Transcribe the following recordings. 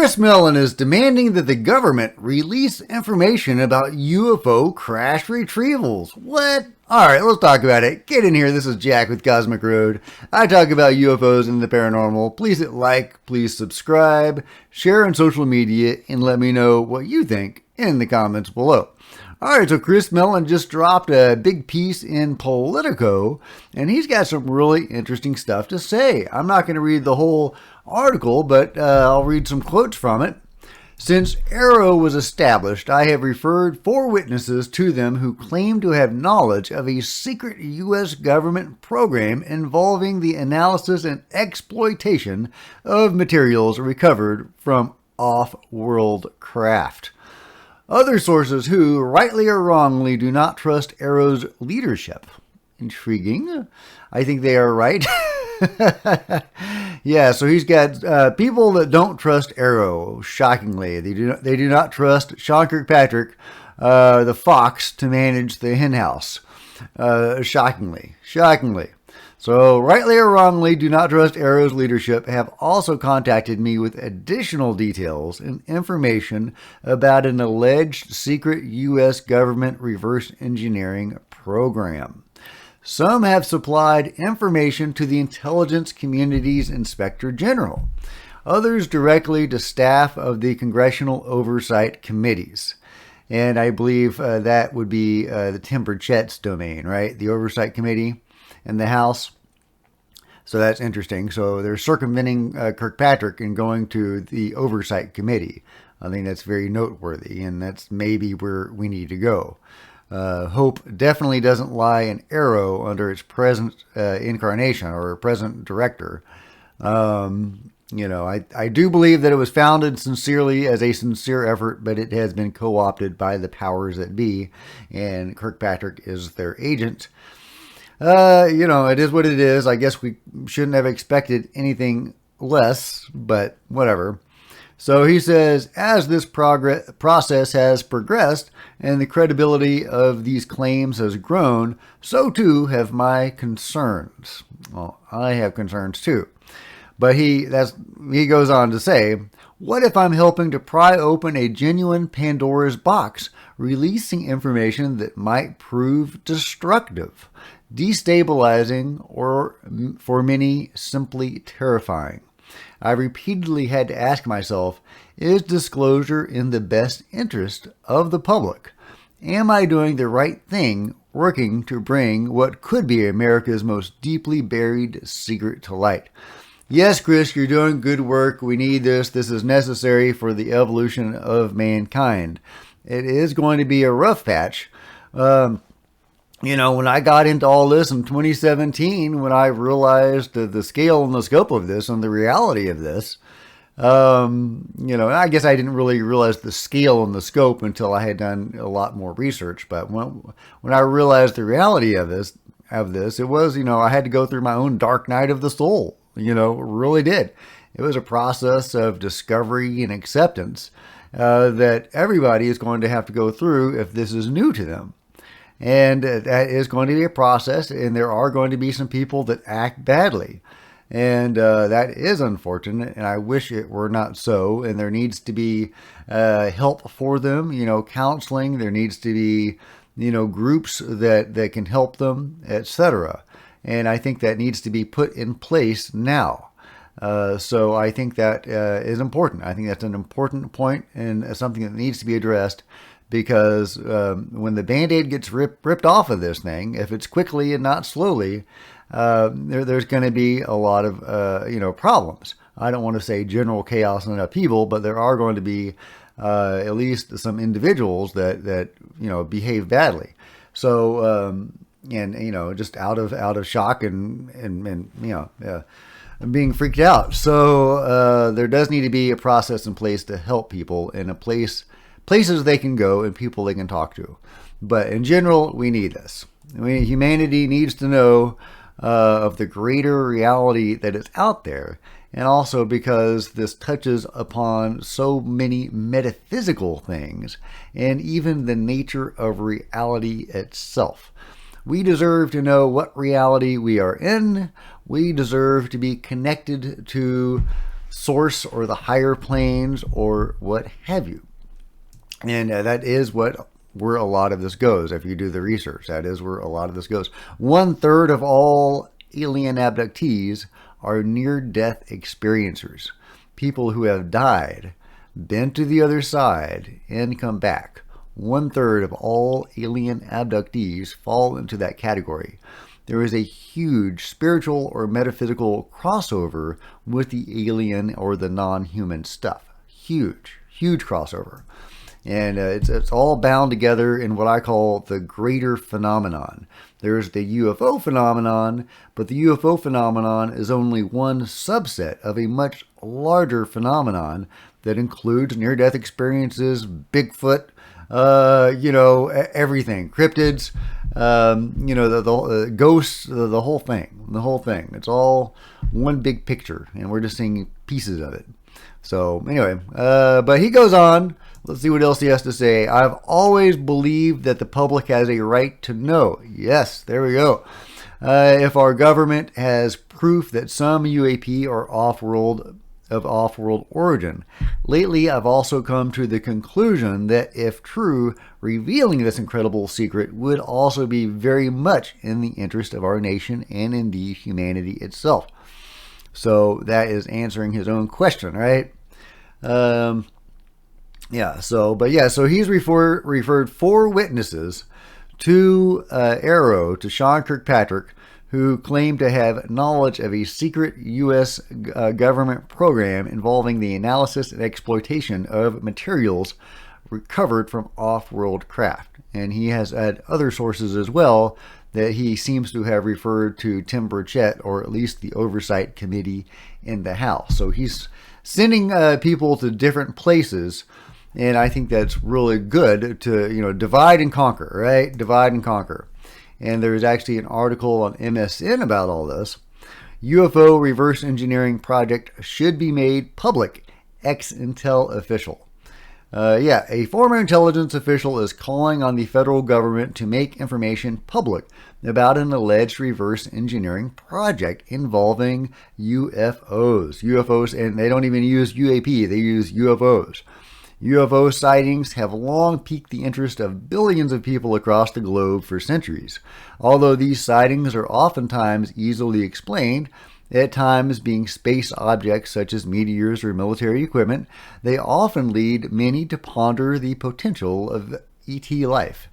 Chris Mellon is demanding that the government release information about UFO crash retrievals. What? Alright, let's talk about it. Get in here. This is Jack with Cosmic Road. I talk about UFOs and the paranormal. Please hit like, please subscribe, share on social media, and let me know what you think in the comments below. Alright, so Chris Mellon just dropped a big piece in Politico, and he's got some really interesting stuff to say. I'm not going to read the whole article, but I'll read some quotes from it. Since U.F.O was established, I have referred 4 witnesses to them who claim to have knowledge of a secret U.S. government program involving the analysis and exploitation of materials recovered from off-world craft. Other sources who, rightly or wrongly, do not trust U.F.O's leadership. Intriguing. I think they are right. Yeah, so he's got people that don't trust U.F.O, shockingly. They do not trust Sean Kirkpatrick, the fox, to manage the henhouse. Shockingly. So, rightly or wrongly, do not trust U.F.O's leadership have also contacted me with additional details and information about an alleged secret U.S. government reverse engineering program. Some have supplied information to the intelligence community's Inspector General, others directly to staff of the Congressional Oversight Committees. And I believe that would be the Tim Burchett's domain, right? The Oversight Committee in the House. So that's interesting. So they're circumventing Kirkpatrick and going to the Oversight Committee. I think that's very noteworthy, and that's maybe where we need to go. Hope definitely doesn't lie in U.F.O under its present incarnation or present director. I do believe that it was founded sincerely as a sincere effort, but it has been co-opted by the powers that be, and Kirkpatrick is their agent. It is what it is. I guess we shouldn't have expected anything less, but whatever. So he says, as this process has progressed and the credibility of these claims has grown, so too have my concerns. Well, I have concerns too. But he goes on to say, what if I'm helping to pry open a genuine Pandora's box, releasing information that might prove destructive, destabilizing, or for many, simply terrifying? I repeatedly had to ask myself, is disclosure in the best interest of the public? Am I doing the right thing, working to bring what could be America's most deeply buried secret to light? Yes, Chris, you're doing good work. We need this. This is necessary for the evolution of mankind. It is going to be a rough patch. When I got into all this in 2017, when I realized the scale and the scope of this and the reality of this, I guess I didn't really realize the scale and the scope until I had done a lot more research. But when I realized the reality of this, it was, I had to go through my own dark night of the soul. Really did. It was a process of discovery and acceptance that everybody is going to have to go through if this is new to them. And that is going to be a process, and there are going to be some people that act badly. And that is unfortunate, and I wish it were not so. And there needs to be help for them, counseling. There needs to be, groups that can help them, etc. And I think that needs to be put in place now. So I think that is important. I think that's an important point and something that needs to be addressed. Because when the Band-Aid gets ripped off of this thing, if it's quickly and not slowly, there's going to be a lot of problems. I don't want to say general chaos and upheaval, but there are going to be at least some individuals that behave badly. So just out of shock and being freaked out. So there does need to be a process in place to help people in places they can go and people they can talk to. But in general, we need this. Humanity needs to know of the greater reality that is out there, and also because this touches upon so many metaphysical things and even the nature of reality itself. We deserve to know what reality we are in. We deserve to be connected to source or the higher planes or what have you. And that is where a lot of this goes. If you do the research, that is where a lot of this goes. 1/3 of all alien abductees are near-death experiencers, people who have died, been to the other side, and come back. 1/3 of all alien abductees fall into that category. There is a huge spiritual or metaphysical crossover with the alien or the non-human stuff. Huge, huge crossover. And it's all bound together in what I call the greater phenomenon. There's the UFO phenomenon, but the UFO phenomenon is only one subset of a much larger phenomenon that includes near-death experiences, Bigfoot, everything, cryptids, the ghosts, the whole thing. It's all one big picture, and we're just seeing pieces of it. So anyway, but he goes on. Let's see what else he has to say. I've always believed that the public has a right to know. Yes, there we go. If our government has proof that some U.A.P. are off-world origin. Lately, I've also come to the conclusion that if true, revealing this incredible secret would also be very much in the interest of our nation and indeed humanity itself. So that is answering his own question, right? So he's referred 4 witnesses to Arrow, to Sean Kirkpatrick, who claimed to have knowledge of a secret U.S. government program involving the analysis and exploitation of materials recovered from off-world craft. And he has had other sources as well that he seems to have referred to Tim Burchett, or at least the Oversight Committee in the House. So he's sending people to different places, and I think that's really good to, divide and conquer, right? Divide and conquer. And there's actually an article on MSN about all this. UFO Reverse Engineering Project should be made public, ex-Intel official. A former intelligence official is calling on the federal government to make information public about an alleged reverse engineering project involving UFOs. UFOs, and they don't even use U.A.P., they use UFOs. UFO sightings have long piqued the interest of billions of people across the globe for centuries. Although these sightings are oftentimes easily explained, at times being space objects such as meteors or military equipment, they often lead many to ponder the potential of ET life.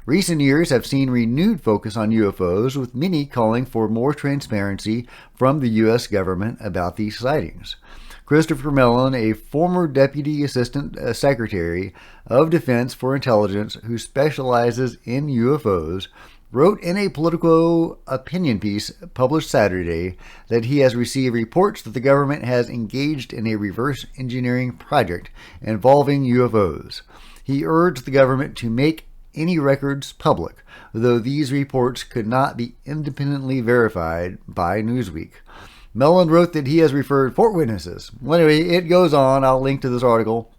Recent years have seen renewed focus on UFOs, with many calling for more transparency from the U.S. government about these sightings. Christopher Mellon, a former Deputy Assistant Secretary of Defense for Intelligence who specializes in UFOs, wrote in a Politico opinion piece published Saturday that he has received reports that the government has engaged in a reverse engineering project involving UFOs. He urged the government to make any records public, though these reports could not be independently verified by Newsweek. Mellon wrote that he has referred 4 witnesses. Well, anyway, it goes on. I'll link to this article.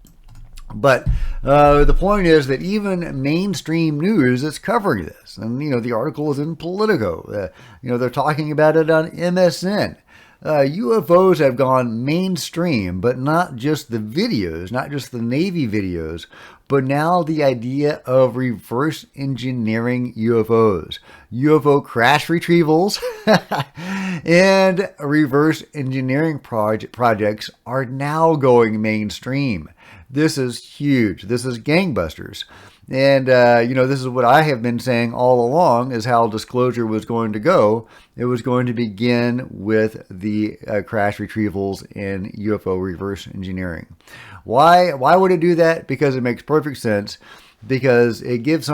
But the point is that even mainstream news is covering this. And, the article is in Politico. They're talking about it on MSN. UFOs have gone mainstream, but not just the videos, not just the Navy videos, but now the idea of reverse engineering UFOs, UFO crash retrievals, and reverse engineering projects are now going mainstream. This is huge. This is gangbusters. And, this is what I have been saying all along, is how disclosure was going to go. It was going to begin with the crash retrievals in UFO reverse engineering. Why would it do that? Because it makes perfect sense. Because it gives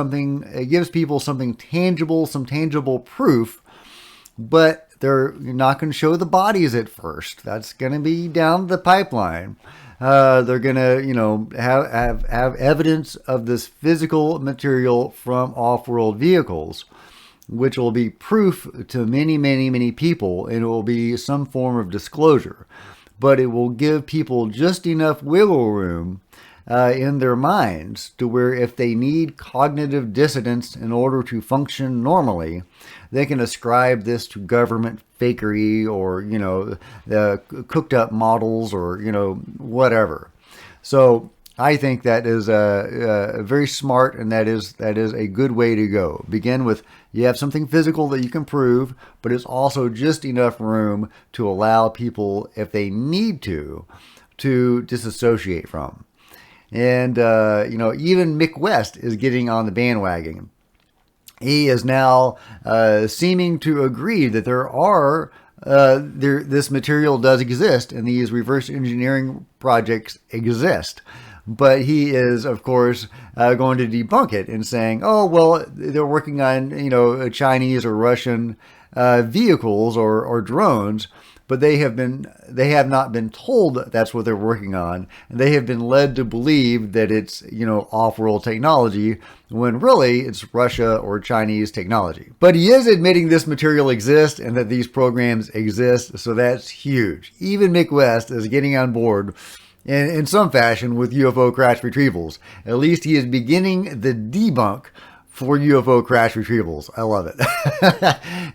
people something tangible, some tangible proof, but you're not going to show the bodies at first. That's going to be down the pipeline. They're going to, have evidence of this physical material from off-world vehicles, which will be proof to many, many, many people, and it will be some form of disclosure. But it will give people just enough wiggle room in their minds to where if they need cognitive dissonance in order to function normally, they can ascribe this to government fakery or, cooked up models or, whatever. So I think that is very smart, and that is a good way to go. Begin with, you have something physical that you can prove, but it's also just enough room to allow people, if they need to disassociate from. And, even Mick West is getting on the bandwagon. He is now seeming to agree that this material does exist and these reverse engineering projects exist. But he is, of course, going to debunk it and saying, oh, well, they're working on, Chinese or Russian vehicles or drones, but they have not been told that that's what they're working on. And they have been led to believe that it's, off-world technology when really it's Russia or Chinese technology. But he is admitting this material exists and that these programs exist. So that's huge. Even Mick West is getting on board in some fashion with UFO crash retrievals. At least he is beginning the debunk for UFO crash retrievals. I love it.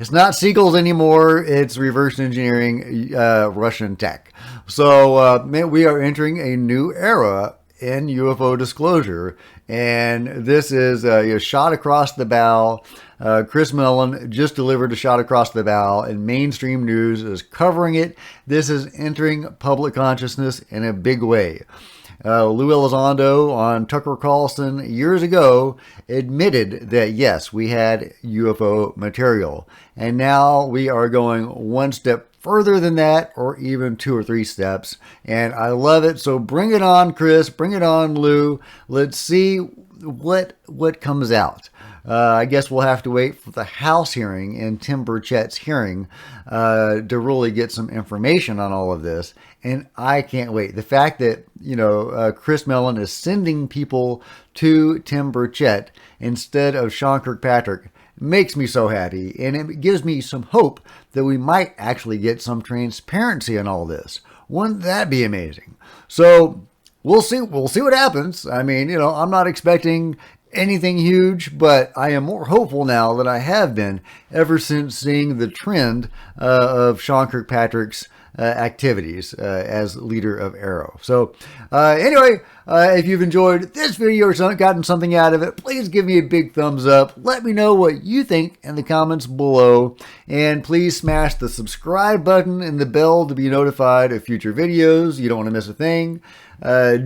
It's not sequels anymore. It's reverse engineering Russian tech. So we are entering a new era in UFO disclosure. And this is a shot across the bow. Chris Mellon just delivered a shot across the bow, and mainstream news is covering it. This is entering public consciousness in a big way. Lou Elizondo on Tucker Carlson years ago admitted that, yes, we had UFO material. And now we are going one step further than that, or even 2 or 3 steps. And I love it. So bring it on, Chris. Bring it on, Lou. Let's see what comes out. I guess we'll have to wait for the House hearing and Tim Burchett's hearing to really get some information on all of this. And I can't wait. The fact that, Chris Mellon is sending people to Tim Burchett instead of Sean Kirkpatrick makes me so happy. And it gives me some hope that we might actually get some transparency on all this. Wouldn't that be amazing? So we'll see what happens. I mean, I'm not expecting anything huge, but I am more hopeful now than I have been ever since seeing the trend of Sean Kirkpatrick's activities as leader of Arrow. So anyway, if you've enjoyed this video or gotten something out of it, please give me a big thumbs up. Let me know what you think in the comments below, and please smash the subscribe button and the bell to be notified of future videos. You don't want to miss a thing.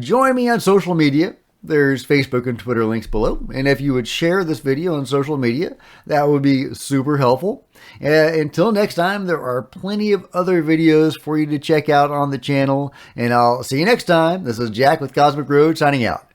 Join me on social media. There's Facebook and Twitter links below. And if you would share this video on social media, that would be super helpful. Until next time, there are plenty of other videos for you to check out on the channel. And I'll see you next time. This is Jack with Cosmic Road signing out.